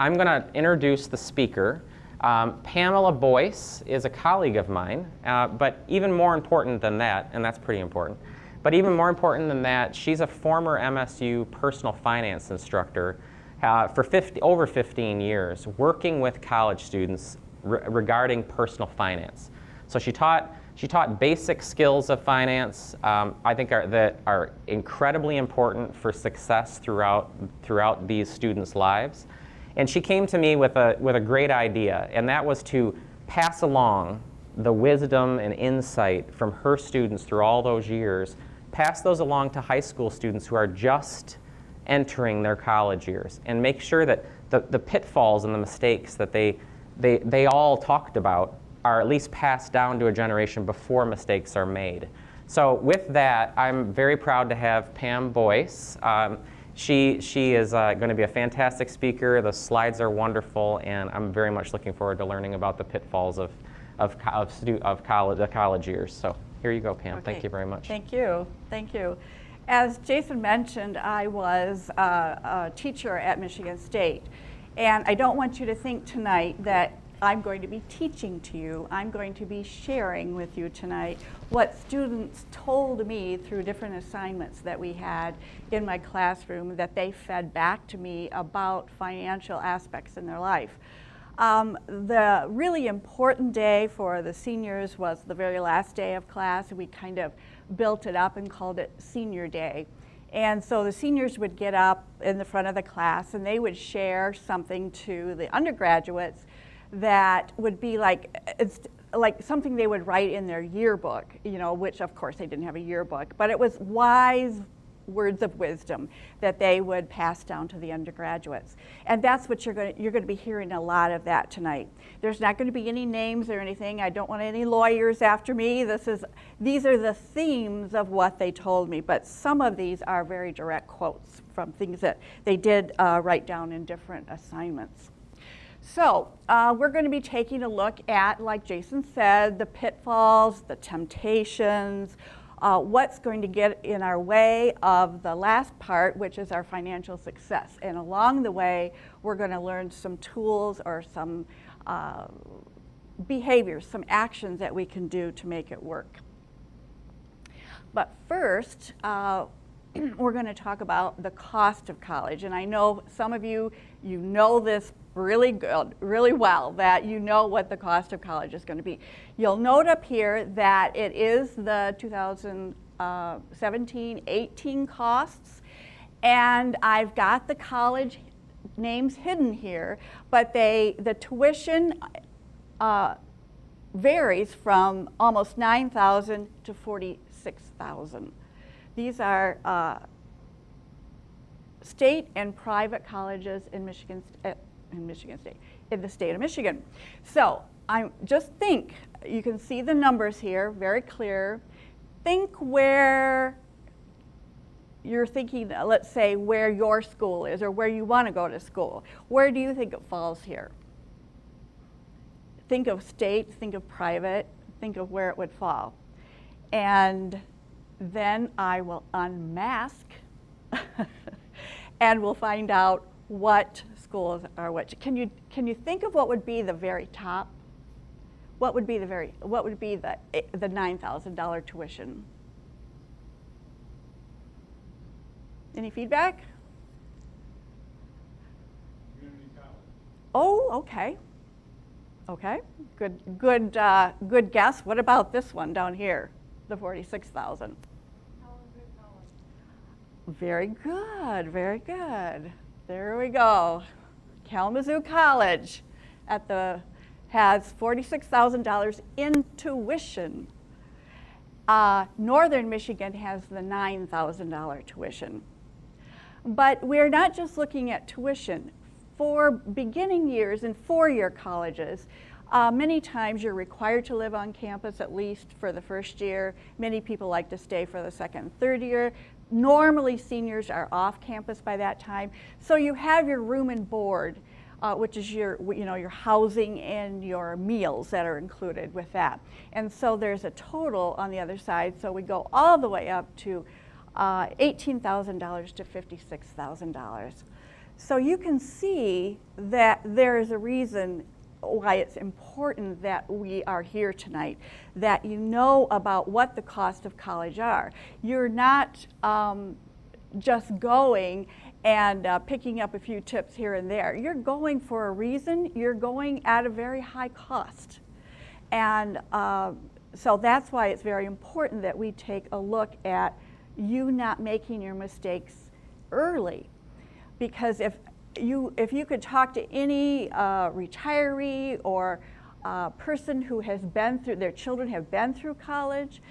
I'm going to introduce the speaker. Pamela Boyce is a colleague of mine, but even more important than that, and that's pretty important, but even more important than that, she's a former MSU personal finance instructor for over 15 years, working with college students regarding personal finance. So she taught basic skills of finance, I think that are incredibly important for success throughout these students' lives. And she came to me with a great idea, and that was to pass along the wisdom and insight from her students through all those years, pass those along to high school students who are just entering their college years, and make sure that the pitfalls and the mistakes that they all talked about are at least passed down to a generation before mistakes are made. So with that, I'm very proud to have Pam Boyce. She is going to be a fantastic speaker. The slides are wonderful, and I'm very much looking forward to learning about the pitfalls of the college years. So here you go, Pam. Okay. Thank you very much. Thank you. Thank you. As Jason mentioned, I was a teacher at Michigan State, and I don't want you to think tonight that I'm going to be teaching to you. I'm going to be sharing with you tonight what students told me through different assignments that we had in my classroom that they fed back to me about financial aspects in their life. The really important day for the seniors was the very last day of class. We kind of built it up and called it Senior Day. And so the seniors would get up in the front of the class and they would share something to the undergraduates that would be like something they would write in their yearbook, which of course they didn't have a yearbook, but it was wise words of wisdom that they would pass down to the undergraduates. And that's what you're going to be hearing a lot of that tonight. There's not going to be any names or anything. I don't want any lawyers after me. These are the themes of what they told me, but some of these are very direct quotes from things that they did write down in different assignments. So we're going to be taking a look at, like Jason said, the pitfalls, the temptations, what's going to get in our way of the last part, which is our financial success. And along the way, we're going to learn some tools or some behaviors, some actions that we can do to make it work. But first, we're going to talk about the cost of college. And I know some of you know this really well, that you know what the cost of college is going to be. You'll note up here that it is the 2017-18 costs, and I've got the college names hidden here, but the tuition varies from almost $9,000 to $46,000. These are state and private colleges in Michigan State, in the state of Michigan. So you can see the numbers here, very clear. Think where you're thinking, let's say where your school is or where you want to go to school. Where do you think it falls here? Think of state, think of private, think of where it would fall. And then I will unmask and we'll find out what schools are which. Can you think of what would be the very top? What would be the $9,000 tuition? Any feedback? Community college. Oh, okay. Okay, good guess. What about this one down here, the $46,000? Very good, very good. There we go. Kalamazoo College has $46,000 in tuition. Northern Michigan has the $9,000 tuition. But we're not just looking at tuition. For beginning years in four-year colleges, many times you're required to live on campus at least for the first year. Many people like to stay for the second and third year. Normally seniors are off campus by that time. So you have your room and board, which is your housing and your meals that are included with that. And so there's a total on the other side. So we go all the way up to $18,000 to $56,000. So you can see that there is a reason why it's important that we are here tonight, that you know about what the cost of college are. You're not just going and picking up a few tips here and there. You're going for a reason. You're going at a very high cost. And so that's why it's very important that we take a look at you not making your mistakes early. Because if you could talk to any retiree or person who has been through, their children have been through college,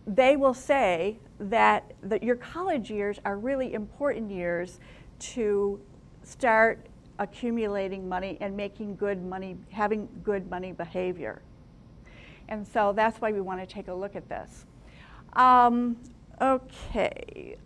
they will say that your college years are really important years to start accumulating money and making good money, having good money behavior. And so that's why we want to take a look at this. Okay.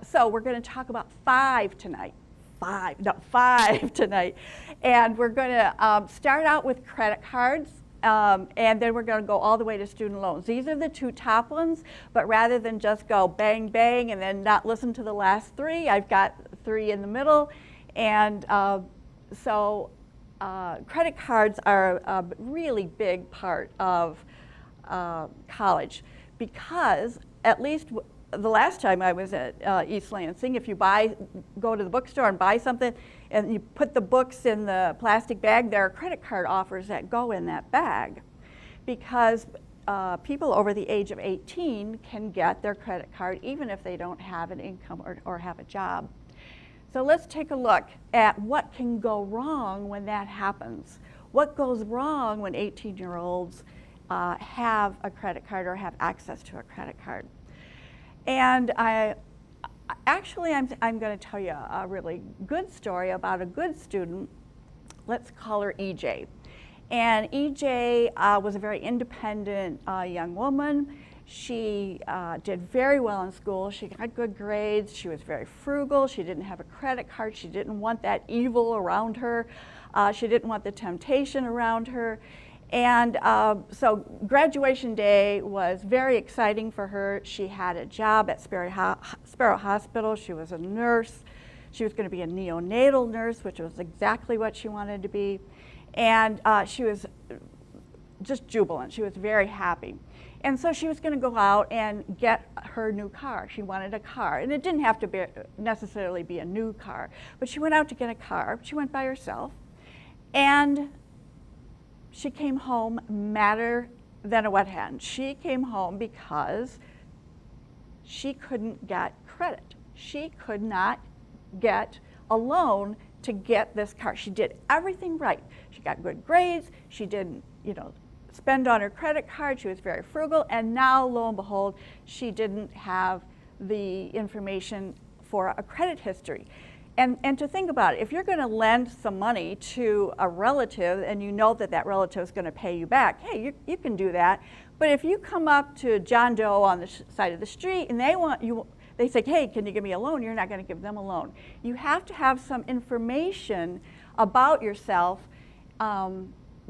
So we're going to talk about five tonight. Five tonight. And we're going to start out with credit cards, and then we're going to go all the way to student loans. These are the two top ones, but rather than just go bang, bang, and then not listen to the last three, I've got three in the middle. And so credit cards are a really big part of college, because at least the last time I was at East Lansing, if you go to the bookstore and buy something and you put the books in the plastic bag, there are credit card offers that go in that bag, because people over the age of 18 can get their credit card even if they don't have an income or have a job. So let's take a look at what can go wrong when that happens. What goes wrong when 18-year-olds have a credit card or have access to a credit card? And I'm going to tell you a really good story about a good student. Let's call her EJ. And EJ was a very independent young woman. She did very well in school. She got good grades. She was very frugal. She didn't have a credit card. She didn't want that evil around her. She didn't want the temptation around her. And so graduation day was very exciting for her. She had a job at Sparrow Hospital. She was a nurse. She was going to be a neonatal nurse, which was exactly what she wanted to be. And she was just jubilant. She was very happy. And so she was going to go out and get her new car. She wanted a car. And it didn't have to necessarily be a new car. But she went out to get a car. She went by herself. And she came home madder than a wet hen. She came home because she couldn't get credit. She could not get a loan to get this car. She did everything right. She got good grades. She didn't, spend on her credit card. She was very frugal. And now, lo and behold, she didn't have the information for a credit history. And to think about it, if you're going to lend some money to a relative and you know that that relative is going to pay you back, hey, you can do that. But if you come up to John Doe on the side of the street and they say, hey, can you give me a loan? You're not going to give them a loan. You have to have some information about yourself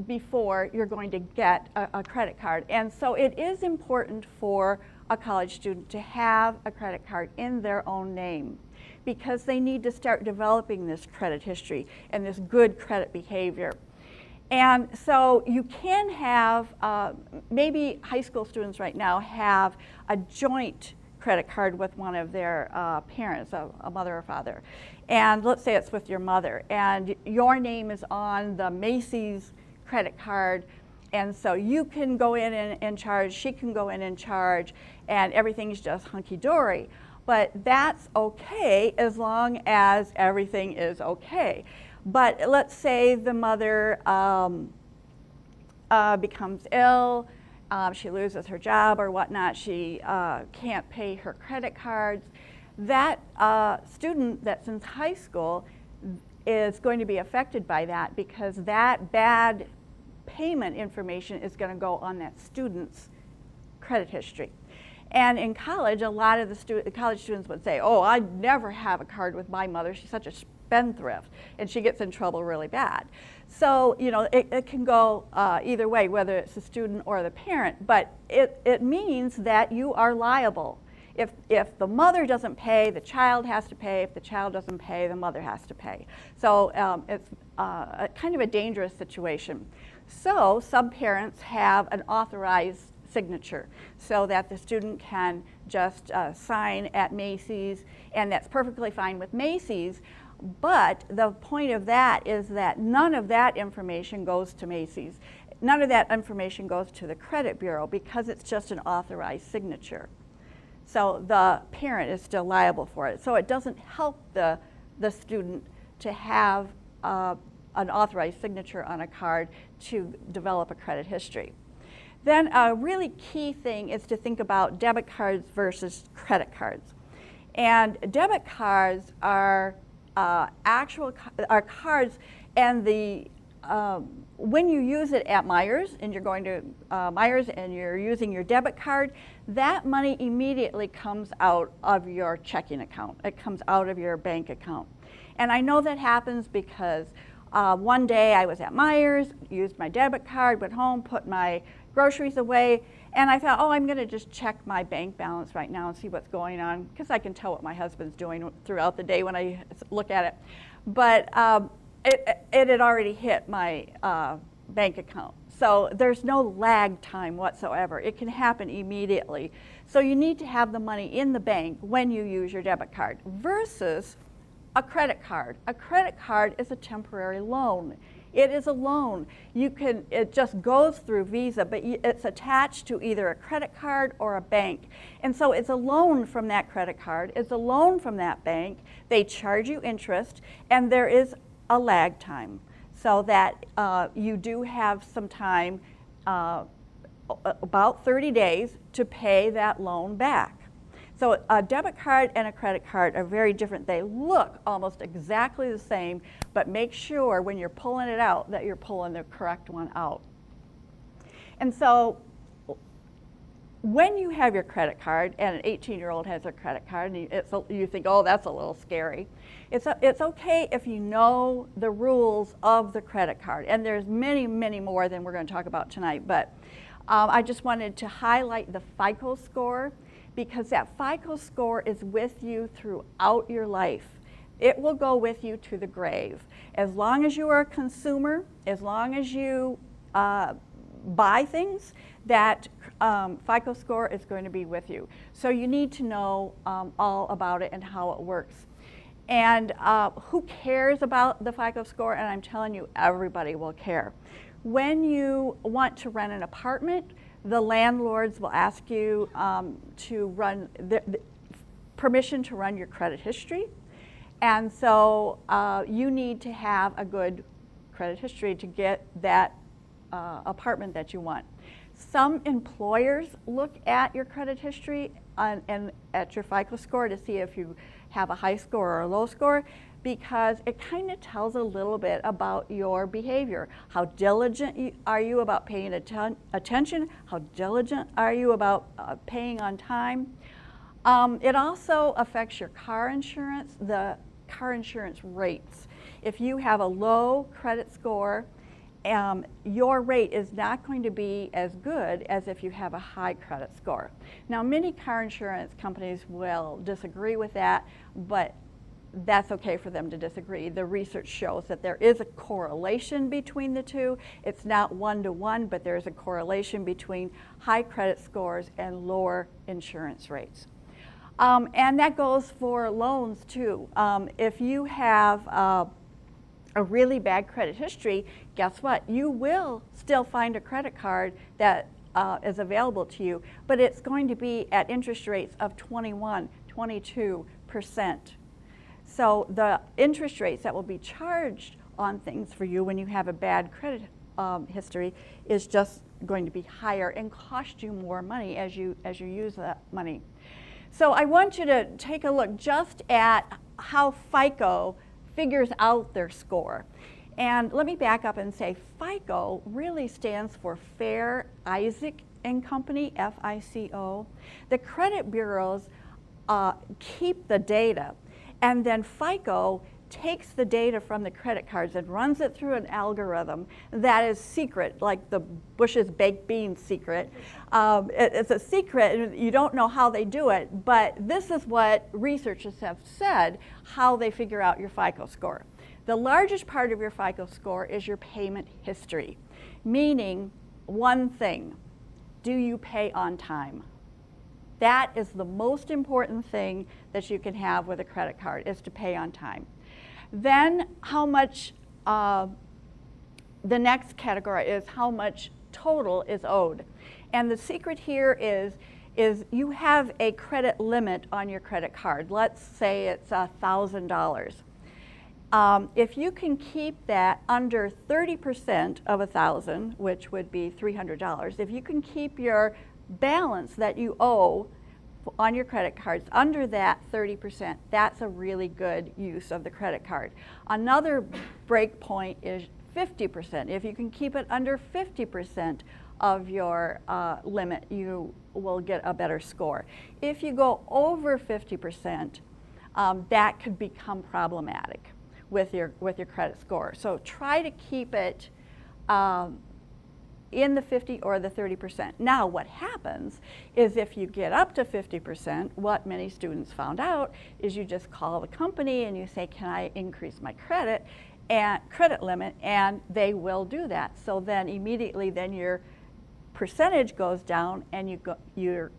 before you're going to get a credit card. And so it is important for a college student to have a credit card in their own name, because they need to start developing this credit history and this good credit behavior. And so you can have, maybe high school students right now have a joint credit card with one of their parents, a mother or father. And let's say it's with your mother, and your name is on the Macy's credit card, and so you can go in and charge, she can go in and charge, and everything's just hunky-dory. But that's okay as long as everything is okay. But let's say the mother becomes ill, she loses her job or whatnot, she can't pay her credit cards. That student that's in high school is going to be affected by that, because that bad payment information is going to go on that student's credit history. And in college, a lot of the college students would say, oh, I'd never have a card with my mother. She's such a spendthrift, and she gets in trouble really bad. So, it can go either way, whether it's the student or the parent, but it means that you are liable. If the mother doesn't pay, the child has to pay. If the child doesn't pay, the mother has to pay. So it's kind of a dangerous situation. So some parents have an authorized signature so that the student can just sign at Macy's, and that's perfectly fine with Macy's. But the point of that is that none of that information goes to Macy's. None of that information goes to the credit bureau because it's just an authorized signature. So the parent is still liable for it. So it doesn't help the student to have an authorized signature on a card to develop a credit history. Then a really key thing is to think about debit cards versus credit cards. And debit cards are cards, and when you use it at Myers and you're going to Myers and you're using your debit card, that money immediately comes out of your checking account. It comes out of your bank account. And I know that happens because one day I was at Myers, used my debit card, went home, put my groceries away, and I thought, oh, I'm going to just check my bank balance right now and see what's going on, because I can tell what my husband's doing throughout the day when I look at it. But it had already hit my bank account. So there's no lag time whatsoever. It can happen immediately. So you need to have the money in the bank when you use your debit card versus a credit card. A credit card is a temporary loan. It is a loan. It just goes through Visa, but it's attached to either a credit card or a bank. And so it's a loan from that credit card. It's a loan from that bank. They charge you interest, and there is a lag time, so that you do have some time, about 30 days, to pay that loan back. So a debit card and a credit card are very different. They look almost exactly the same, but make sure when you're pulling it out that you're pulling the correct one out. And so when you have your credit card, and an 18-year-old has a credit card, and you think, oh, that's a little scary. It's okay if you know the rules of the credit card. And there's many, many more than we're going to talk about tonight. But I just wanted to highlight the FICO score, because that FICO score is with you throughout your life. It will go with you to the grave. As long as you are a consumer, as long as you buy things, that FICO score is going to be with you. So you need to know all about it and how it works. And who cares about the FICO score? And I'm telling you, everybody will care. When you want to rent an apartment, the landlords will ask you to run permission to run your credit history. And so you need to have a good credit history to get that apartment that you want. Some employers look at your credit history and at your FICO score to see if you have a high score or a low score, because it kind of tells a little bit about your behavior. How diligent are you about paying attention? How diligent are you about paying on time? It also affects your car insurance, the car insurance rates. If you have a low credit score, your rate is not going to be as good as if you have a high credit score. Now, many car insurance companies will disagree with that, but that's okay for them to disagree. The research shows that there is a correlation between the two. It's not one-to-one, but there's a correlation between high credit scores and lower insurance rates. And that goes for loans too. If you have a really bad credit history, guess what? You will still find a credit card that is available to you, but it's going to be at interest rates of 21, 22%. So the interest rates that will be charged on things for you when you have a bad credit history is just going to be higher and cost you more money as you use that money. So I want you to take a look just at how FICO figures out their score. And let me back up and say FICO really stands for Fair Isaac and Company, FICO. The credit bureaus keep the data, and then FICO takes the data from the credit cards and runs it through an algorithm that is secret, like the Bush's baked beans secret. It's a secret, and you don't know how they do it, but this is what researchers have said, how they figure out your FICO score. The largest part of your FICO score is your payment history, meaning one thing: do you pay on time? That is the most important thing that you can have with a credit card, is to pay on time. Then how much, the next category is how much total is owed. And the secret here is you have a credit limit on your credit card. Let's say it's $1,000. If you can keep that under 30% of $1,000, which would be $300, if you can keep your balance that you owe on your credit cards under that 30%, that's a really good use of the credit card. Another break point is 50%. If you can keep it under 50% of your limit, you will get a better score. If you go over 50%, that could become problematic with your credit score. So try to keep it in the 50 or the 30%. Now what happens is if you get up to 50%, what many students found out is you just call the company and you say, can I increase my credit limit, and they will do that. So then immediately then your percentage goes down and your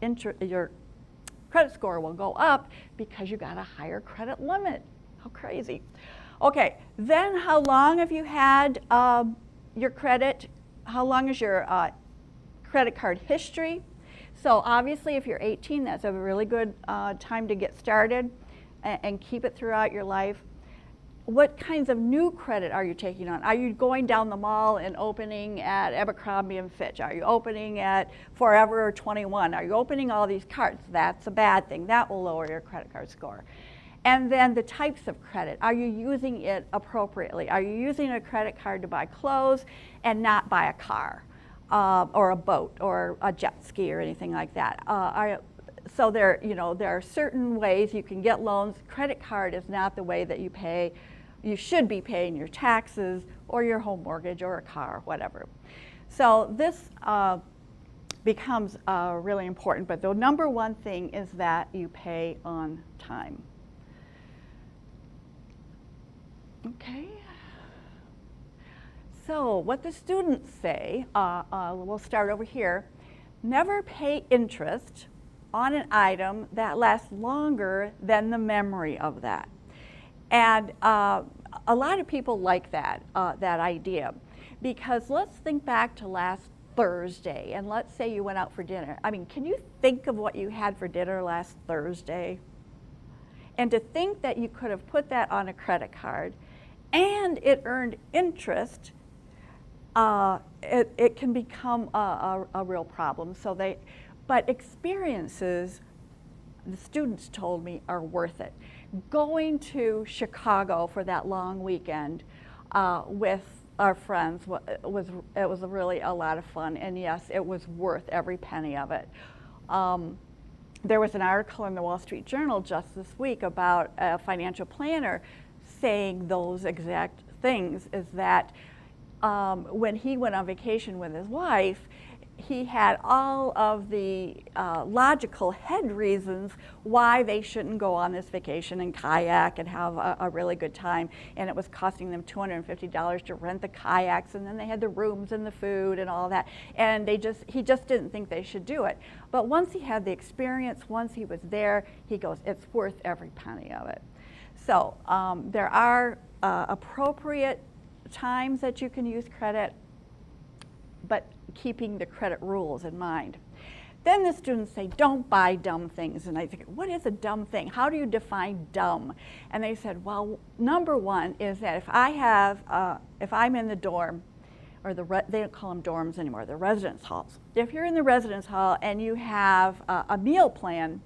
credit score will go up because you got a higher credit limit. How crazy. Okay, then how long have you had your credit? How long is your credit card history? So obviously if you're 18, that's a really good time to get started and keep it throughout your life. What kinds of new credit are you taking on? Are you going down the mall and opening at Abercrombie & Fitch? Are you opening at Forever 21? Are you opening all these cards? That's a bad thing. That will lower your credit card score. And then the types of credit. Are you using it appropriately? Are you using a credit card to buy clothes and not buy a car or a boat or a jet ski or anything like that? So there are certain ways you can get loans. Credit card is not the way that you pay. You should be paying your taxes or your home mortgage or a car, whatever. So this becomes really important. But the number one thing is that you pay on time. Okay. So what the students say, we'll start over here. Never pay interest on an item that lasts longer than the memory of that. And a lot of people like that idea, because let's think back to last Thursday, and let's say you went out for dinner. I mean, can you think of what you had for dinner last Thursday? And to think that you could have put that on a credit card and it earned interest, it can become a real problem. But experiences, the students told me, are worth it. Going to Chicago for that long weekend with our friends was really a lot of fun, and yes, it was worth every penny of it. There was an article in the Wall Street Journal just this week about a financial planner saying those exact things, is that when he went on vacation with his wife, he had all of the logical head reasons why they shouldn't go on this vacation and kayak and have a really good time. And it was costing them $250 to rent the kayaks, and then they had the rooms and the food and all that. And he just didn't think they should do it. But once he had the experience, once he was there, he goes, it's worth every penny of it. So there are appropriate times that you can use credit, but keeping the credit rules in mind. Then the students say, don't buy dumb things. And I think, what is a dumb thing? How do you define dumb? And they said, well, number one is that if I'm in the dorm, or they don't call them dorms anymore, they're residence halls. If you're in the residence hall and you have a meal plan,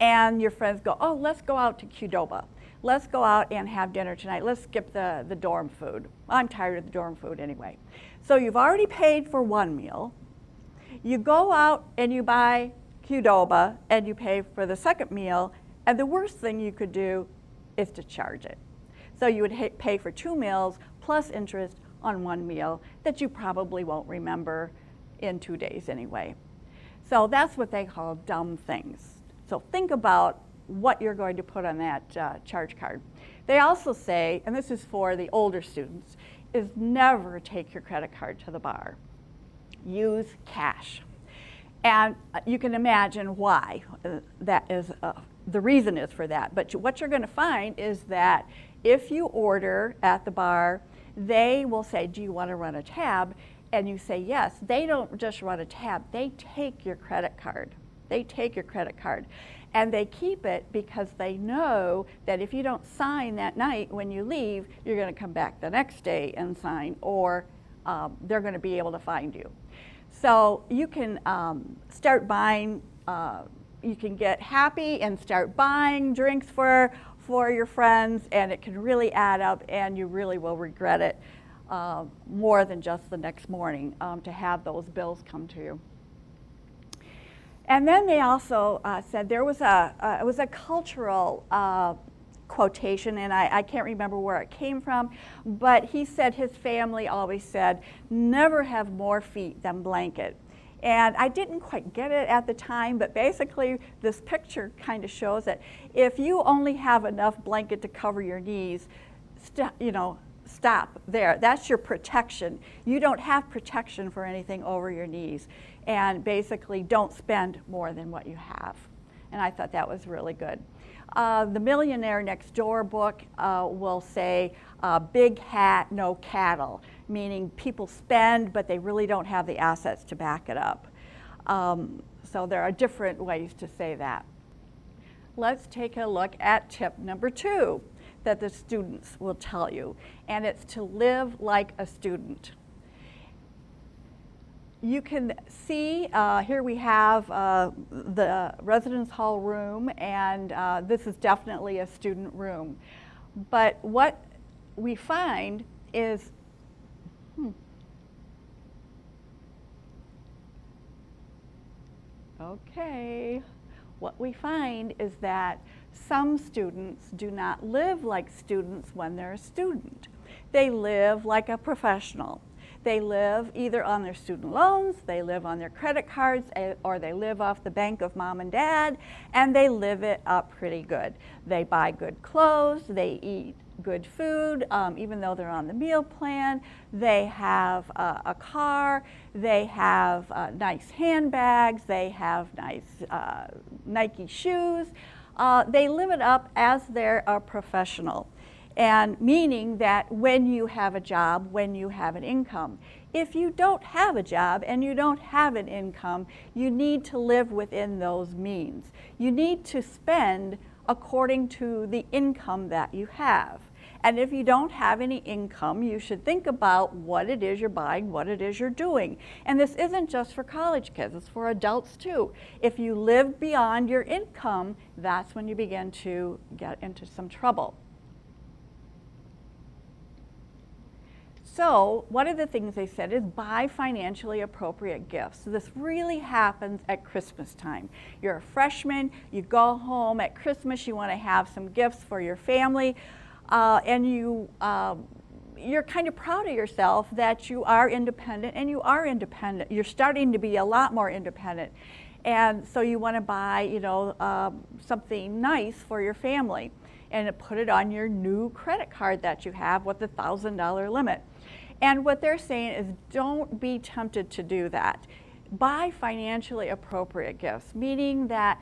and your friends go, oh, let's go out to Qdoba. Let's go out and have dinner tonight. Let's skip the dorm food. I'm tired of the dorm food anyway. So you've already paid for one meal. You go out and you buy Qdoba and you pay for the second meal, and the worst thing you could do is to charge it. So you would pay for 2 meals plus interest on 1 meal that you probably won't remember in 2 days anyway. So that's what they call dumb things. So think about what you're going to put on that charge card. They also say, and this is for the older students, is never take your credit card to the bar. Use cash. And you can imagine why that is, the reason is for that. But what you're going to find is that if you order at the bar, they will say, do you want to run a tab? And you say yes. They don't just run a tab, they take your credit card. They take your credit card. And they keep it because they know that if you don't sign that night when you leave, you're going to come back the next day and sign, or they're going to be able to find you. So you can start buying, you can get happy and start buying drinks for your friends, and it can really add up, and you really will regret it more than just the next morning to have those bills come to you. And then they also said there was it was a cultural quotation, and I can't remember where it came from, but he said his family always said, never have more feet than blanket. And I didn't quite get it at the time, but basically this picture kind of shows that if you only have enough blanket to cover your knees, stop there. That's your protection. You don't have protection for anything over your knees. And basically don't spend more than what you have. And I thought that was really good. The Millionaire Next Door book will say, big hat, no cattle, meaning people spend, but they really don't have the assets to back it up. So there are different ways to say that. Let's take a look at tip number 2 that the students will tell you, and it's to live like a student. You can see here we have the residence hall room, and this is definitely a student room. But what we find is, what we find is that some students do not live like students when they're a student. They live like a professional. They live either on their student loans, they live on their credit cards, or they live off the bank of mom and dad, and they live it up pretty good. They buy good clothes, they eat good food, even though they're on the meal plan. They have a car, they have nice handbags, they have nice Nike shoes. They live it up as they're a professional. And meaning that when you have a job, when you have an income. If you don't have a job and you don't have an income, you need to live within those means. You need to spend according to the income that you have. And if you don't have any income, you should think about what it is you're buying, what it is you're doing. And this isn't just for college kids, it's for adults too. If you live beyond your income, that's when you begin to get into some trouble. So one of the things they said is buy financially appropriate gifts. So this really happens at Christmas time. You're a freshman, you go home at Christmas, you want to have some gifts for your family, and you're kind of proud of yourself that you are independent, and you are independent. You're starting to be a lot more independent. And so you want to buy, something nice for your family and put it on your new credit card that you have with the $1,000 limit. And what they're saying is don't be tempted to do that. Buy financially appropriate gifts, meaning that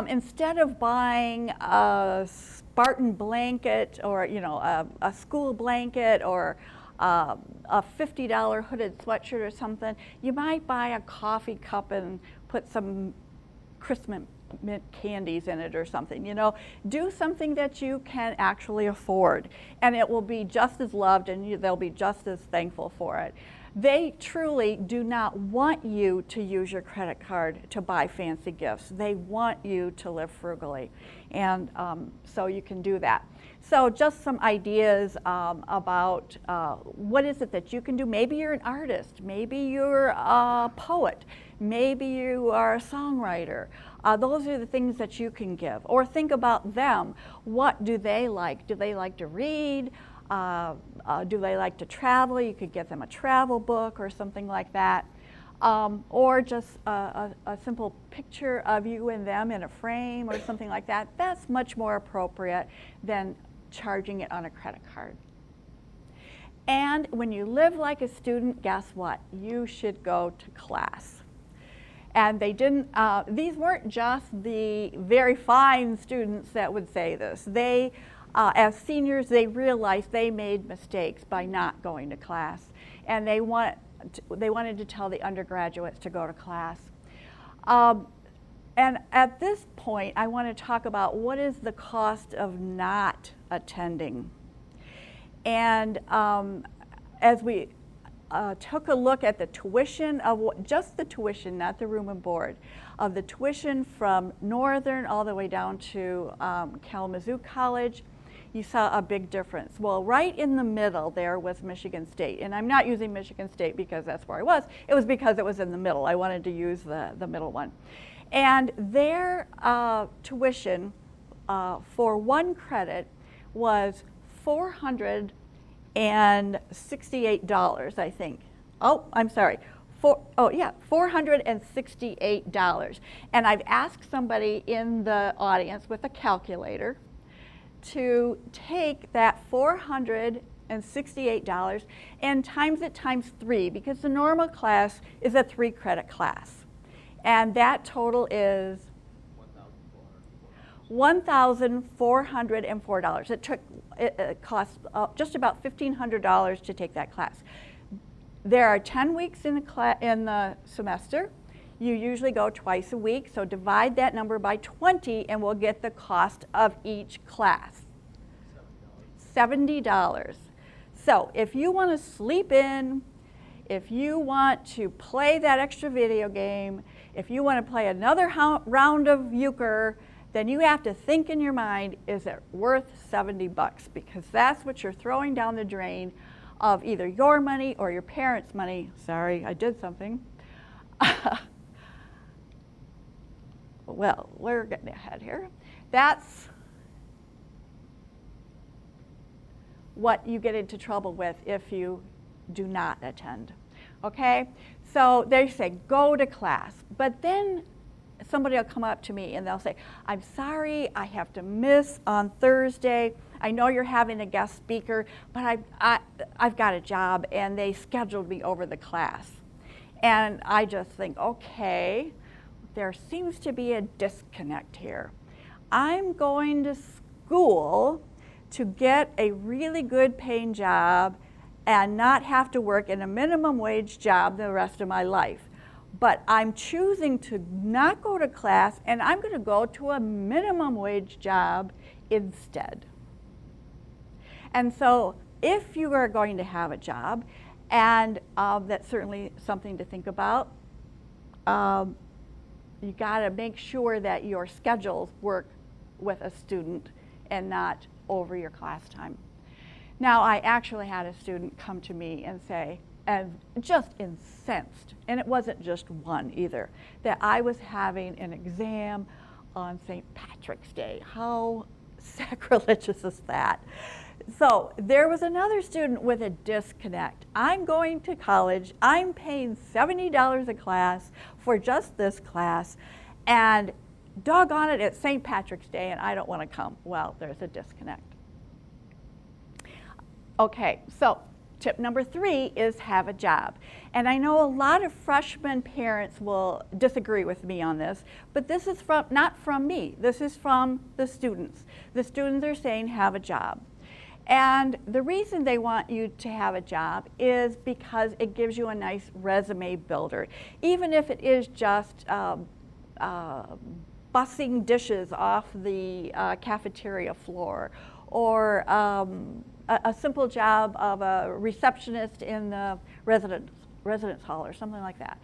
instead of buying a Spartan blanket or a school blanket or a $50 hooded sweatshirt or something, you might buy a coffee cup and put some Christmas mint candies in it or something. Do something that you can actually afford, and it will be just as loved, and they'll be just as thankful for it. They truly do not want you to use your credit card to buy fancy gifts. They want you to live frugally, and so you can do that. So just some ideas about what is it that you can do. Maybe you're an artist, maybe you're a poet, maybe you are a songwriter. Those are the things that you can give. Or think about them. What do they like? Do they like to read? Do they like to travel? You could give them a travel book or something like that. Or just a simple picture of you and them in a frame or something like that. That's much more appropriate than charging it on a credit card. And when you live like a student, guess what? You should go to class. And they didn't, these weren't just the very fine students that would say this. They, as seniors, they realized they made mistakes by not going to class. And they wanted to tell the undergraduates to go to class. And at this point, I want to talk about what is the cost of not attending. And as we took a look at the tuition of just the tuition, not the room and board, of the tuition from Northern all the way down to Kalamazoo College, you saw a big difference. Well, right in the middle there was Michigan State, and I'm not using Michigan State because that's where I was. It was because it was in the middle. I wanted to use the middle one. And their tuition for one credit was $468, I think. Oh, I'm sorry. $468. And I've asked somebody in the audience with a calculator to take that $468 and times it times 3, because the normal class is a 3-credit class. And that total is $1,404. It cost just about $1,500 to take that class. There are 10 weeks in the semester. You usually go twice a week, so divide that number by 20 and we'll get the cost of each class. $70. So if you want to sleep in, if you want to play that extra video game, if you want to play another round of euchre, then you have to think in your mind, is it worth $70? Because that's what you're throwing down the drain of either your money or your parents' money. Sorry, I did something. Well, we're getting ahead here. That's what you get into trouble with if you do not attend. Okay? So they say, go to class. But then somebody will come up to me and they'll say, I'm sorry, I have to miss on Thursday. I know you're having a guest speaker, but I've got a job and they scheduled me over the class. And I just think, okay, there seems to be a disconnect here. I'm going to school to get a really good paying job and not have to work in a minimum wage job the rest of my life. But I'm choosing to not go to class and I'm going to go to a minimum wage job instead. And so if you are going to have a job, and that's certainly something to think about, you got to make sure that your schedules work with a student and not over your class time. Now, I actually had a student come to me and say, and just incensed, and it wasn't just one either, that I was having an exam on St. Patrick's Day. How sacrilegious is that? So there was another student with a disconnect. I'm going to college, I'm paying $70 a class for just this class, and doggone it, it's St. Patrick's Day and I don't want to come. Well, there's a disconnect. Okay, so tip number 3 is have a job. And I know a lot of freshman parents will disagree with me on this, but this is not from me. This is from the students. The students are saying have a job. And the reason they want you to have a job is because it gives you a nice resume builder. Even if it is just bussing dishes off the cafeteria floor, or a simple job of a receptionist in the residence residence hall or something like that.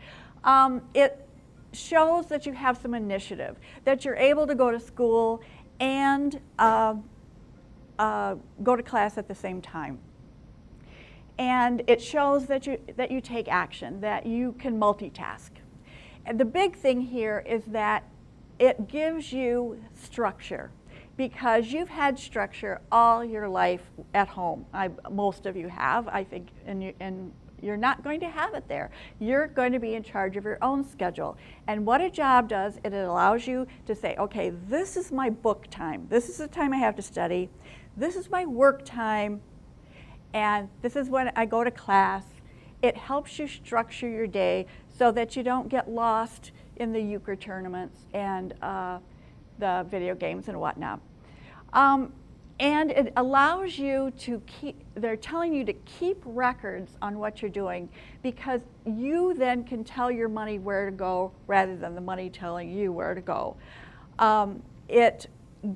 It shows that you have some initiative, that you're able to go to school and go to class at the same time. And it shows that you take action, that you can multitask. And the big thing here is that it gives you structure, because you've had structure all your life at home. Most of you have, I think, and you're not going to have it there. You're going to be in charge of your own schedule. And what a job does, it allows you to say, okay, this is my book time. This is the time I have to study. This is my work time. And this is when I go to class. It helps you structure your day so that you don't get lost in the euchre tournaments and the video games and whatnot. And it allows you to they're telling you to keep records on what you're doing, because you then can tell your money where to go rather than the money telling you where to go. It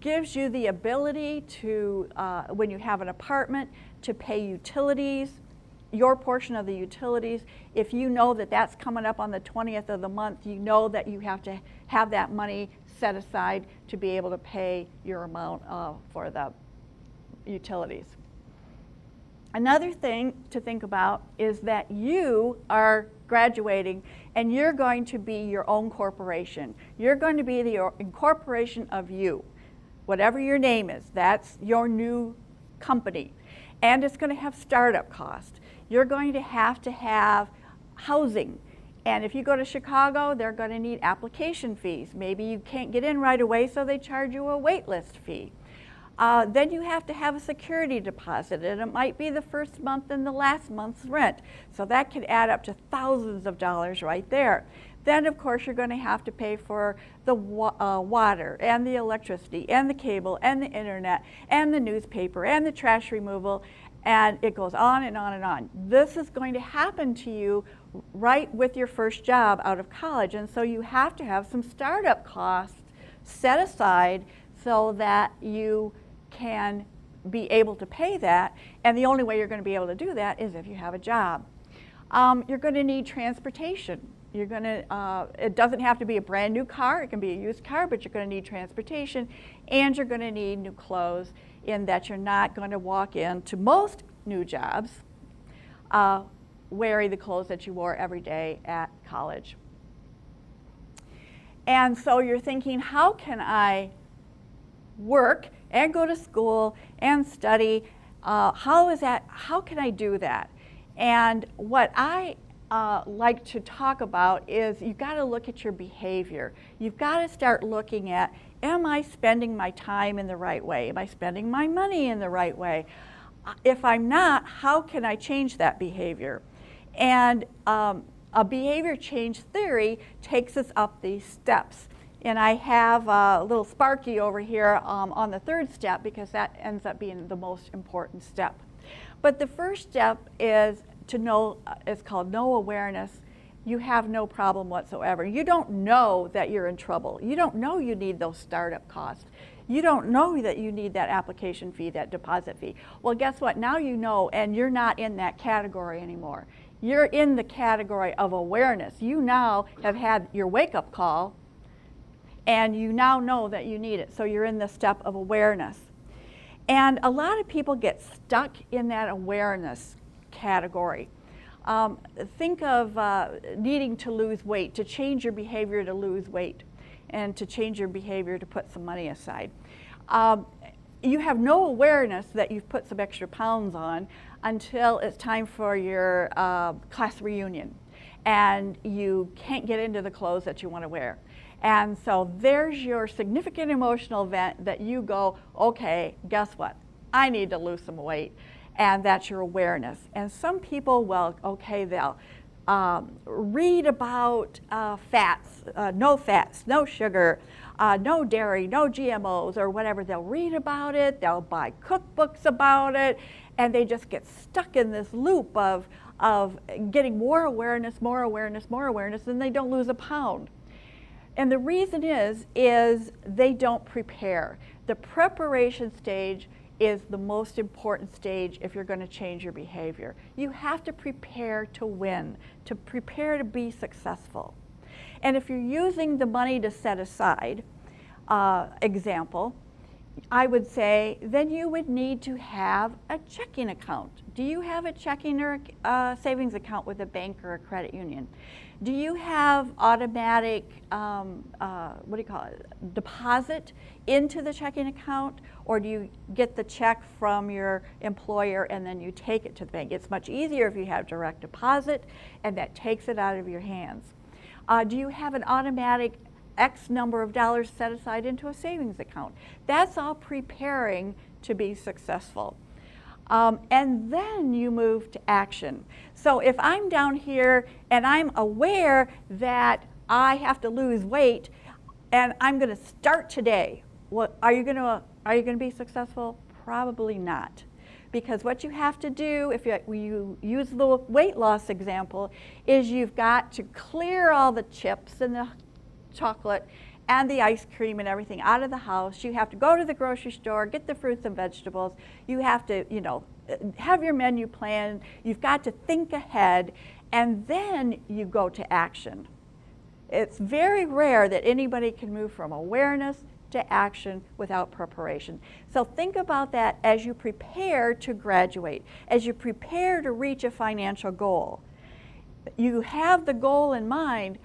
gives you the ability to, when you have an apartment, to pay utilities, your portion of the utilities. If you know that that's coming up on the 20th of the month, you know that you have to have that money set aside to be able to pay your amount for the utilities. Another thing to think about is that you are graduating and you're going to be your own corporation. You're going to be the incorporation of you. Whatever your name is, that's your new company. And it's going to have startup costs. You're going to have housing. And if you go to Chicago, they're going to need application fees. Maybe you can't get in right away, so they charge you a wait list fee. Then you have to have a security deposit, and it might be the first month and the last month's rent. So that could add up to thousands of dollars right there. Then, of course, you're going to have to pay for the water and the electricity and the cable and the internet and the newspaper and the trash removal, and it goes on and on and on. This is going to happen to you right with your first job out of college, and so you have to have some startup costs set aside so that you can be able to pay that, and the only way you're going to be able to do that is if you have a job. You're going to need transportation. You're going to, it doesn't have to be a brand new car, it can be a used car, but you're going to need transportation, and you're going to need new clothes, in that you're not going to walk into most new jobs wearing the clothes that you wore every day at college. And so you're thinking, how can I work and go to school and study? How can I do that? And what I like to talk about is you've got to look at your behavior. You've got to start looking at, am I spending my time in the right way? Am I spending my money in the right way? If I'm not, how can I change that behavior? And a behavior change theory takes us up these steps. And I have a little Sparky over here on the third step, because that ends up being the most important step. But the first step is to know, it's called no awareness. You have no problem whatsoever. You don't know that you're in trouble. You don't know you need those startup costs. You don't know that you need that application fee, that deposit fee. Well, guess what? Now you know, and you're not in that category anymore. You're in the category of awareness. You now have had your wake-up call, and you now know that you need it. So you're in the step of awareness. And a lot of people get stuck in that awareness category. Think of needing to lose weight, to change your behavior to lose weight, and to change your behavior to put some money aside. You have no awareness that you've put some extra pounds on until it's time for your class reunion, and you can't get into the clothes that you want to wear. And so there's your significant emotional event that you go, okay, guess what? I need to lose some weight. And that's your awareness. And some people, well, okay, they'll read about fats, no sugar, no dairy, no GMOs, or whatever. They'll read about it, they'll buy cookbooks about it, and they just get stuck in this loop of getting more awareness, and they don't lose a pound. And the reason is they don't prepare. The preparation stage is the most important stage if you're going to change your behavior. You have to prepare to win, to prepare to be successful. And if you're using the money to set aside, example, I would say then you would need to have a checking account. Do you have a checking or savings account with a bank or a credit union? Do you have automatic, deposit into the checking account, or do you get the check from your employer and then you take it to the bank? It's much easier if you have direct deposit, and that takes it out of your hands. Do you have an automatic X number of dollars set aside into a savings account? That's all preparing to be successful. And then you move to action. So if I'm down here and I'm aware that I have to lose weight and I'm going to start today, are you going to be successful? Probably not. Because what you have to do, if you use the weight loss example, is you've got to clear all the chips and the chocolate and the ice cream and everything out of the house. You have to go to the grocery store, get the fruits and vegetables. You have to, have your menu planned. You've got to think ahead, and then you go to action. It's very rare that anybody can move from awareness to action without preparation. So think about that as you prepare to graduate, as you prepare to reach a financial goal. You have the goal in mind,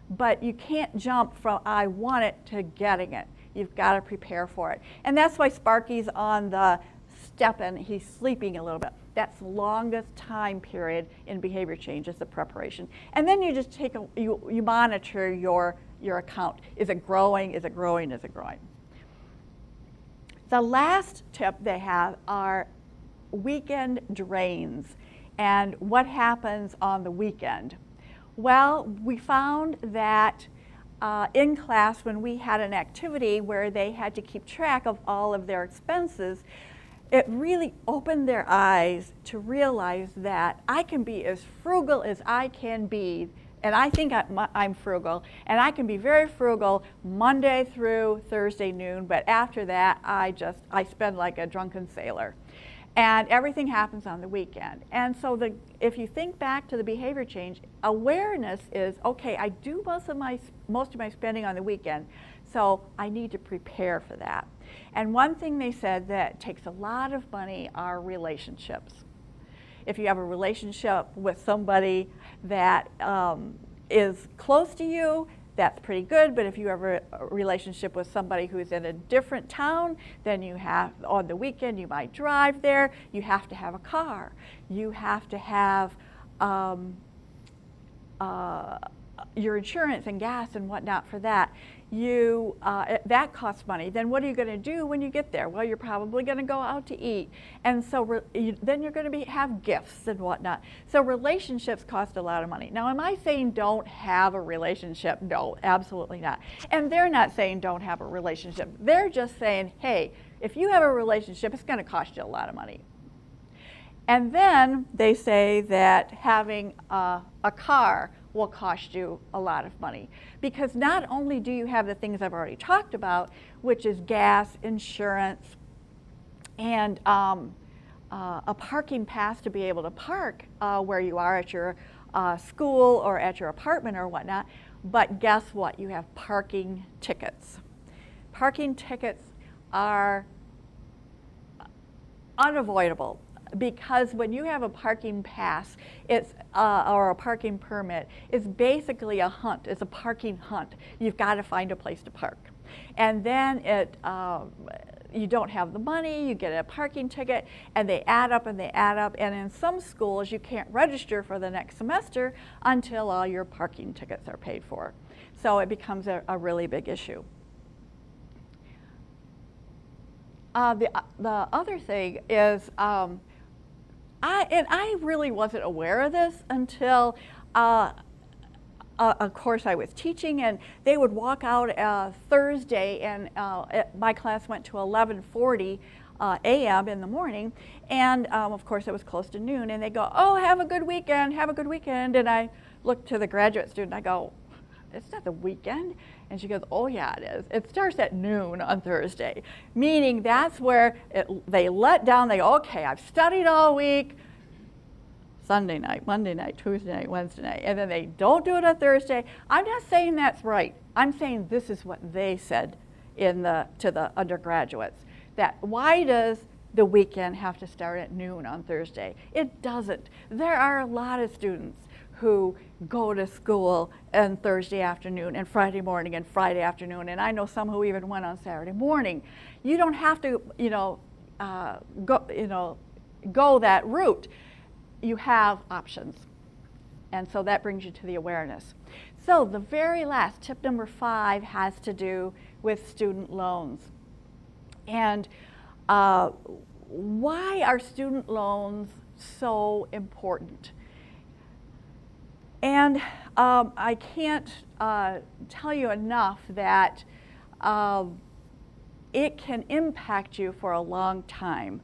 but you can't jump from I want it to getting it. You've got to prepare for it. And that's why Sparky's on the step and he's sleeping a little bit. That's the longest time period in behavior change is the preparation. And then you just you monitor your account. Is it growing? Is it growing? Is it growing? The last tip they have are weekend drains and what happens on the weekend. Well, we found that in class when we had an activity where they had to keep track of all of their expenses, it really opened their eyes to realize that I can be as frugal as I can be, and I think I'm frugal, and I can be very frugal Monday through Thursday noon, but after that I spend like a drunken sailor. And everything happens on the weekend. And so if you think back to the behavior change, awareness is, okay, I do most of my spending on the weekend, so I need to prepare for that. And one thing they said that takes a lot of money are relationships. If you have a relationship with somebody that is close to you, that's pretty good, but if you have a relationship with somebody who's in a different town, then you have, on the weekend, you might drive there, you have to have a car, you have to have your insurance and gas and whatnot for that. That costs money. Then what are you going to do when you get there? Well, you're probably going to go out to eat. And so then you're going to have gifts and whatnot. So relationships cost a lot of money. Now, am I saying don't have a relationship? No, absolutely not. And they're not saying don't have a relationship. They're just saying, hey, if you have a relationship, it's going to cost you a lot of money. And then they say that having a car will cost you a lot of money, because not only do you have the things I've already talked about, which is gas, insurance, and a parking pass to be able to park where you are at your school or at your apartment or whatnot, but guess what? You have parking tickets. Parking tickets are unavoidable, because when you have a parking pass, or a parking permit, it's basically a hunt. It's a parking hunt. You've got to find a place to park. And then you don't have the money, you get a parking ticket, and they add up and they add up. And in some schools, you can't register for the next semester until all your parking tickets are paid for. So it becomes a really big issue. The other thing is, I really wasn't aware of this until, of course, I was teaching, and they would walk out Thursday, and my class went to 11:40 a.m. in the morning, and of course it was close to noon, and they go, oh, have a good weekend, have a good weekend, and I looked to the graduate student, I go, it's not the weekend. And she goes, oh yeah, it is. It starts at noon on Thursday, meaning that's where they let down. They go, okay, I've studied all week. Sunday night, Monday night, Tuesday night, Wednesday night, and then they don't do it on Thursday. I'm not saying that's right. I'm saying this is what they said to the undergraduates. That why does the weekend have to start at noon on Thursday? It doesn't. There are a lot of students who go to school on Thursday afternoon and Friday morning and Friday afternoon, and I know some who even went on Saturday morning. You don't have to, go that route. You have options. And so that brings you to the awareness. So the very last, tip number 5, has to do with student loans. And why are student loans so important? And I can't tell you enough that it can impact you for a long time.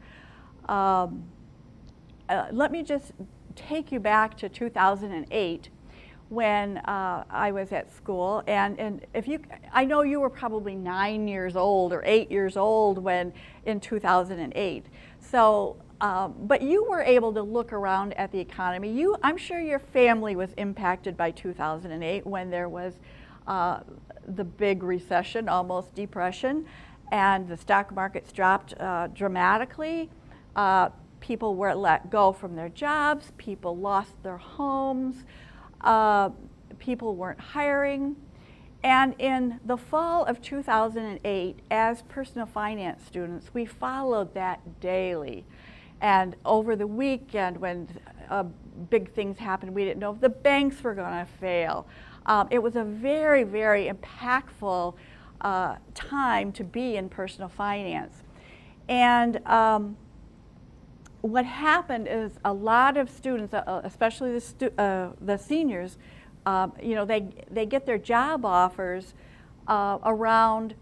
Let me just take you back to 2008 when I was at school, and I know you were probably 9 years old or 8 years old when in 2008. So, but you were able to look around at the economy. I'm sure your family was impacted by 2008 when there was the big recession, almost depression, and the stock markets dropped dramatically. People were let go from their jobs, people lost their homes, people weren't hiring. And in the fall of 2008, as personal finance students, we followed that daily. And over the weekend, when big things happened, we didn't know if the banks were going to fail. It was a very, very impactful time to be in personal finance. And what happened is a lot of students, especially the seniors, they get their job offers around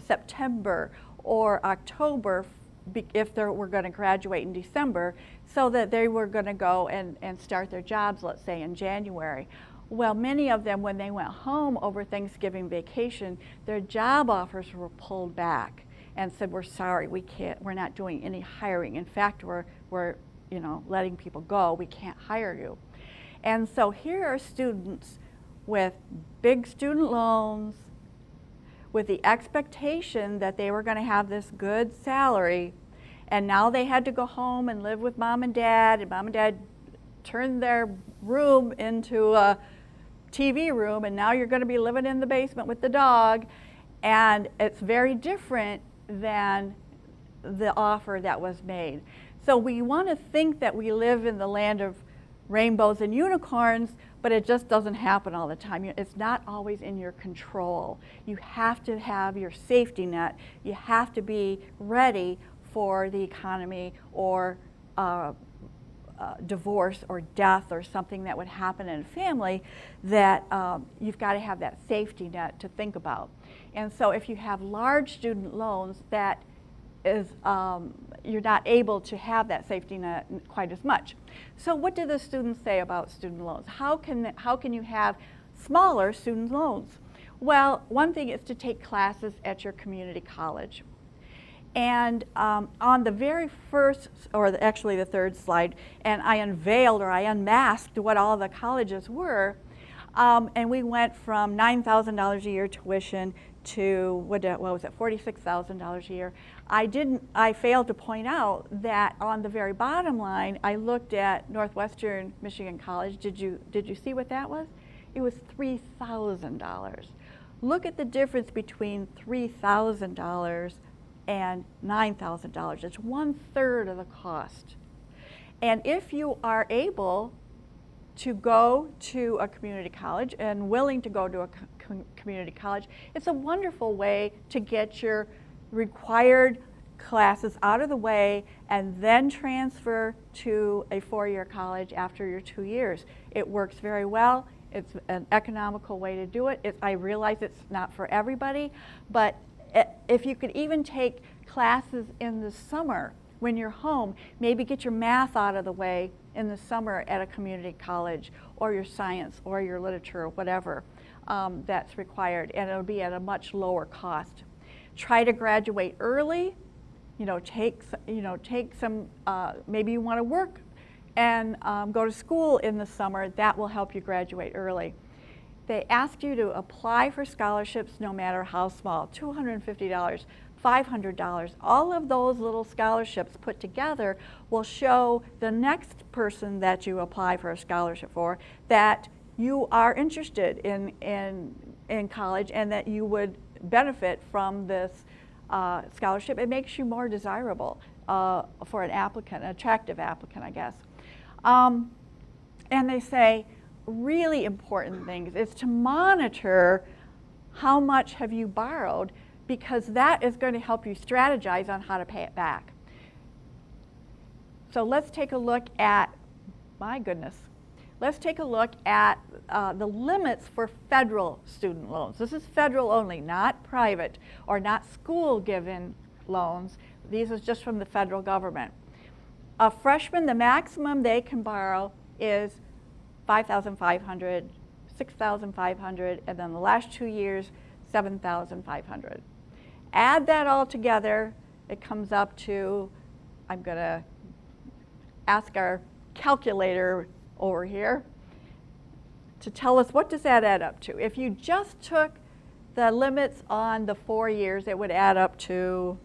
September or October if they were going to graduate in December, so that they were going to go and start their jobs, let's say, in January. Well, many of them, when they went home over Thanksgiving vacation, their job offers were pulled back and said, we're sorry, we're not doing any hiring. In fact, we're letting people go. We can't hire you. And so here are students with big student loans, with the expectation that they were going to have this good salary, and now they had to go home and live with mom and dad turned their room into a TV room, and now you're going to be living in the basement with the dog, and it's very different than the offer that was made. So we want to think that we live in the land of rainbows and unicorns, but it just doesn't happen all the time. It's not always in your control. You have to have your safety net. You have to be ready for the economy or divorce or death or something that would happen in a family, that you've got to have that safety net to think about. And so if you have large student loans, that is, you're not able to have that safety net quite as much. So what do the students say about student loans? How can you have smaller student loans? Well, one thing is to take classes at your community college. And on the very first, or actually the third slide, and I unveiled or I unmasked what all the colleges were, and we went from $9,000 a year tuition to, what was it, $46,000 a year. I failed to point out that on the very bottom line, I looked at Northwestern Michigan College. Did you see what that was? It was $3,000. Look at the difference between $3,000 and $9,000. It's 1/3 of the cost. And if you are able to go to a community college and willing to go to a community college, it's a wonderful way to get your required classes out of the way and then transfer to a 4-year college after your 2 years. It works very well. It's an economical way to do it. I realize it's not for everybody, but if you could even take classes in the summer when you're home, maybe get your math out of the way in the summer at a community college, or your science or your literature or whatever. that's required, and it'll be at a much lower cost. Try to graduate early. Take some. Maybe you want to work and go to school in the summer. That will help you graduate early. They ask you to apply for scholarships, no matter how small. $250, $500. All of those little scholarships put together will show the next person that you apply for a scholarship for that you are interested in college and that you would benefit from this scholarship. It makes you more desirable for an applicant, an attractive applicant, I guess. And they say really important things is to monitor how much have you borrowed, because that is going to help you strategize on how to pay it back. So let's take a look at, let's take a look at the limits for federal student loans. This is federal only, not private or not school-given loans. These are just from the federal government. A freshman, the maximum they can borrow is $5,500, $6,500, and then the last 2 years, $7,500. Add that all together, it comes up to, I'm going to ask our calculator over here to tell us what does that add up to. If you just took the limits on the 4 years, it would add up to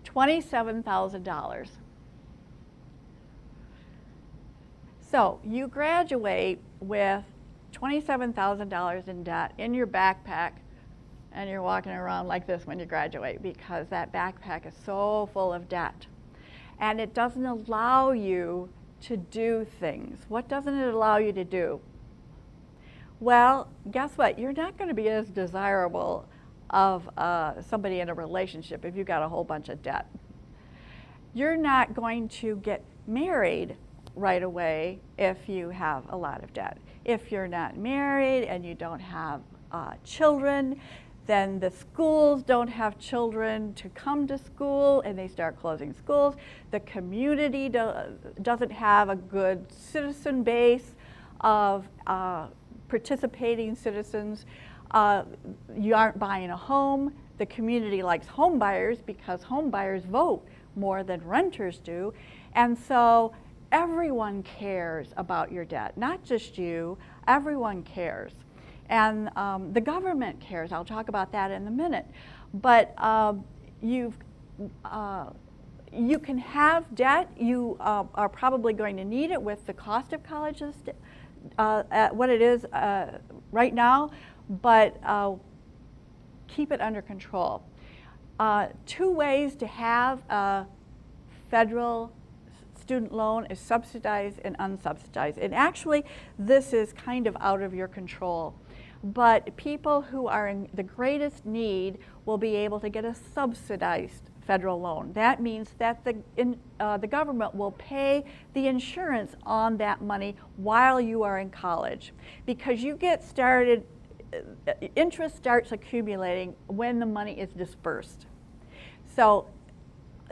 $27,000. So you graduate with $27,000 in debt in your backpack, and you're walking around like this when you graduate because that backpack is so full of debt. And it doesn't allow you to do things. What doesn't it allow you to do? Well, guess what? You're not going to be as desirable of somebody in a relationship if you've got a whole bunch of debt. You're not going to get married right away if you have a lot of debt. If you're not married and you don't have children, then the schools don't have children to come to school and they start closing schools. The community doesn't have a good citizen base of participating citizens. You aren't buying a home. The community likes home buyers because home buyers vote more than renters do. And so everyone cares about your debt, not just you, everyone cares. And the government cares. I'll talk about that in a minute. But you can have debt. You are probably going to need it with the cost of college at what it is right now, but keep it under control. 2 ways to have a federal student loan is subsidized and unsubsidized. And actually, this is kind of out of your control. But people who are in the greatest need will be able to get a subsidized federal loan. That means that the government will pay the insurance on that money while you are in college. Because you get started, interest starts accumulating when the money is dispersed. So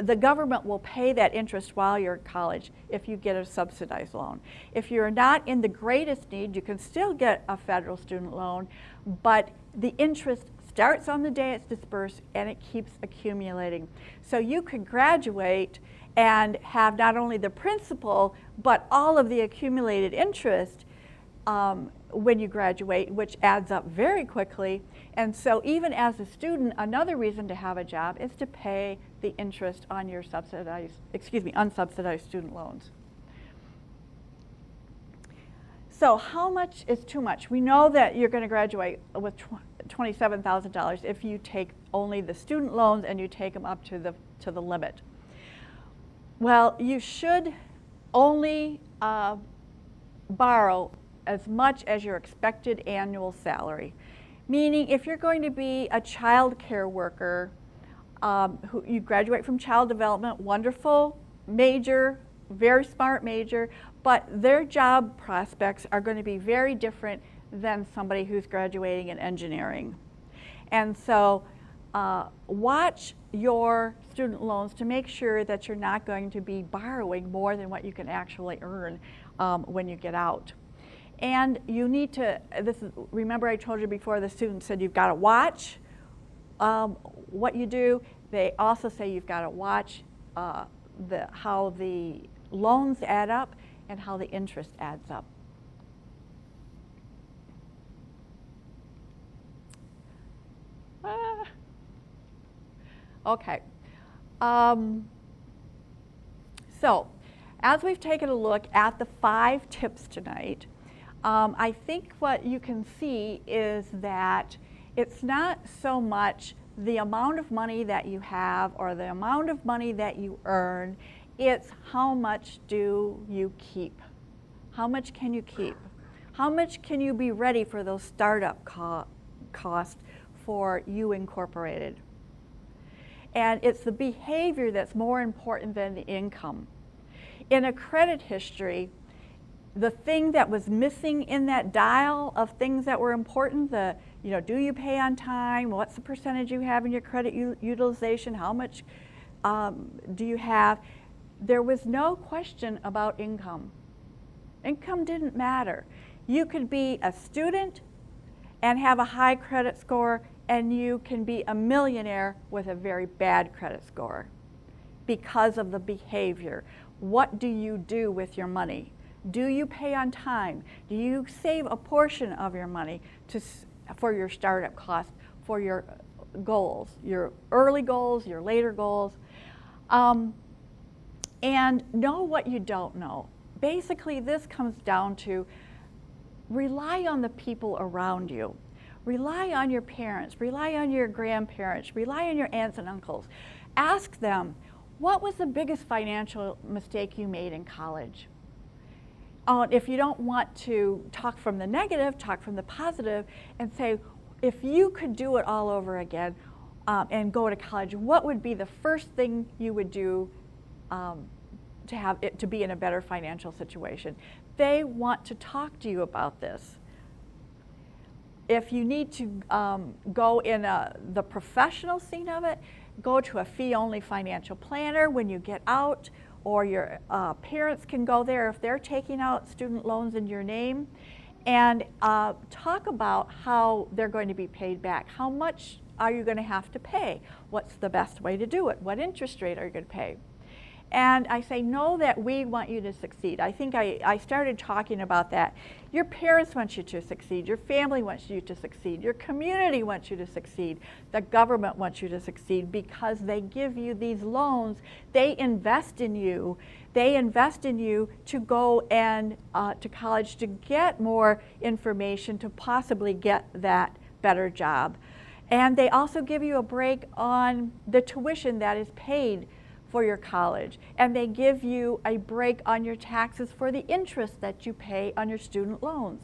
the government will pay that interest while you're in college if you get a subsidized loan. If you're not in the greatest need, you can still get a federal student loan, but the interest starts on the day it's dispersed and it keeps accumulating. So you can graduate and have not only the principal, but all of the accumulated interest when you graduate, which adds up very quickly. And so even as a student, another reason to have a job is to pay the interest on your unsubsidized student loans. So how much is too much? We know that you're going to graduate with $27,000 if you take only the student loans and you take them up to the limit. Well, you should only borrow as much as your expected annual salary. Meaning if you're going to be a child care worker, who you graduate from child development, wonderful major, very smart major, but their job prospects are going to be very different than somebody who's graduating in engineering. And so watch your student loans to make sure that you're not going to be borrowing more than what you can actually earn when you get out. And you need to, remember I told you before, the student said you've got to watch what you do. They also say you've got to watch how the loans add up and how the interest adds up. Okay. So, as we've taken a look at the 5 tips tonight, I think what you can see is that it's not so much the amount of money that you have or the amount of money that you earn, it's how much do you keep? How much can you keep? How much can you be ready for those startup costs for you incorporated? And it's the behavior that's more important than the income. In a credit history, the thing that was missing in that dial of things that were important, do you pay on time? What's the percentage you have in your credit utilization? How much do you have? There was no question about income. Income didn't matter. You could be a student and have a high credit score, and you can be a millionaire with a very bad credit score because of the behavior. What do you do with your money? Do you pay on time? Do you save a portion of your money for your startup costs, for your goals, your early goals, your later goals? And know what you don't know. Basically, this comes down to rely on the people around you. Rely on your parents, rely on your grandparents, rely on your aunts and uncles. Ask them, what was the biggest financial mistake you made in college? If you don't want to talk from the negative, talk from the positive and say, if you could do it all over again and go to college, what would be the first thing you would do to be in a better financial situation? They want to talk to you about this. If you need to go in the professional scene of it, go to a fee-only financial planner when you get out, or your parents can go there if they're taking out student loans in your name, and talk about how they're going to be paid back. How much are you going to have to pay? What's the best way to do it? What interest rate are you going to pay? And I say, know that we want you to succeed. I think I started talking about that. Your parents want you to succeed. Your family wants you to succeed. Your community wants you to succeed. The government wants you to succeed because they give you these loans. They invest in you. They invest in you to go and to college to get more information, to possibly get that better job. And they also give you a break on the tuition that is paid for your college, and they give you a break on your taxes for the interest that you pay on your student loans.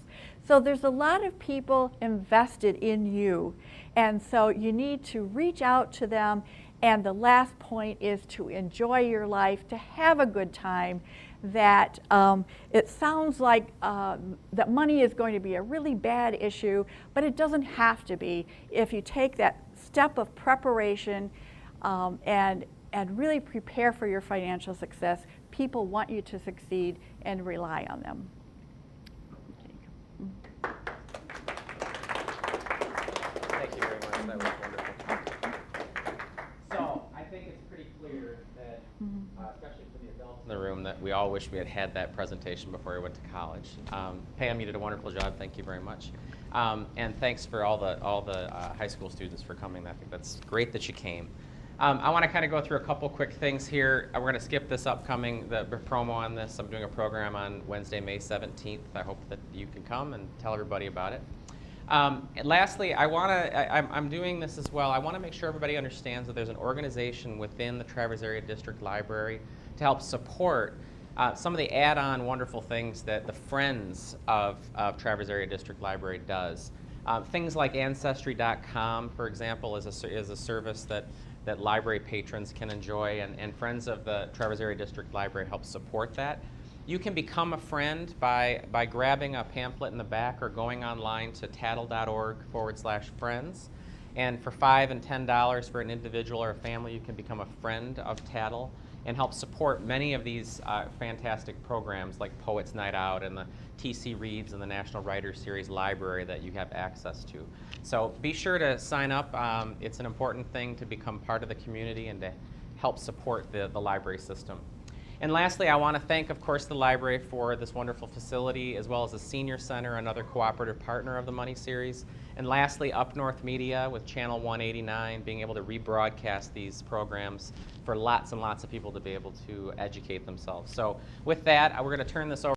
So there's a lot of people invested in you, and so you need to reach out to them. And the last point is to enjoy your life, to have a good time. That it sounds like that money is going to be a really bad issue, but it doesn't have to be if you take that step of preparation and really prepare for your financial success. People want you to succeed and rely on them. Thank you very much. That was wonderful. So I think it's pretty clear that, especially for the adults in the room, that we all wish we had had that presentation before we went to college. Pam, you did a wonderful job. Thank you very much. And thanks for all the high school students for coming. I think that's great that you came. I want to kind of go through a couple quick things here. We're going to skip this upcoming, the promo on this. I'm doing a program on Wednesday, May 17th. I hope that you can come and tell everybody about it. And lastly, I'm doing this as well. I want to make sure everybody understands that there's an organization within the Traverse Area District Library to help support some of the add-on wonderful things that the Friends of Traverse Area District Library does. Things like Ancestry.com, for example, is a service that library patrons can enjoy, and Friends of the Traverse Area District Library help support that. You can become a friend by grabbing a pamphlet in the back or going online to tattle.org/friends. And for $5 and $10 for an individual or a family, you can become a friend of Tattle and help support many of these fantastic programs like Poets Night Out and the TC Reads and the National Writers Series Library that you have access to. So be sure to sign up. It's an important thing to become part of the community and to help support the library system. And lastly, I want to thank, of course, the library for this wonderful facility, as well as the Senior Center, another cooperative partner of the Money Series. And lastly, Up North Media with Channel 189, being able to rebroadcast these programs for lots and lots of people to be able to educate themselves. So with that, we're going to turn this over.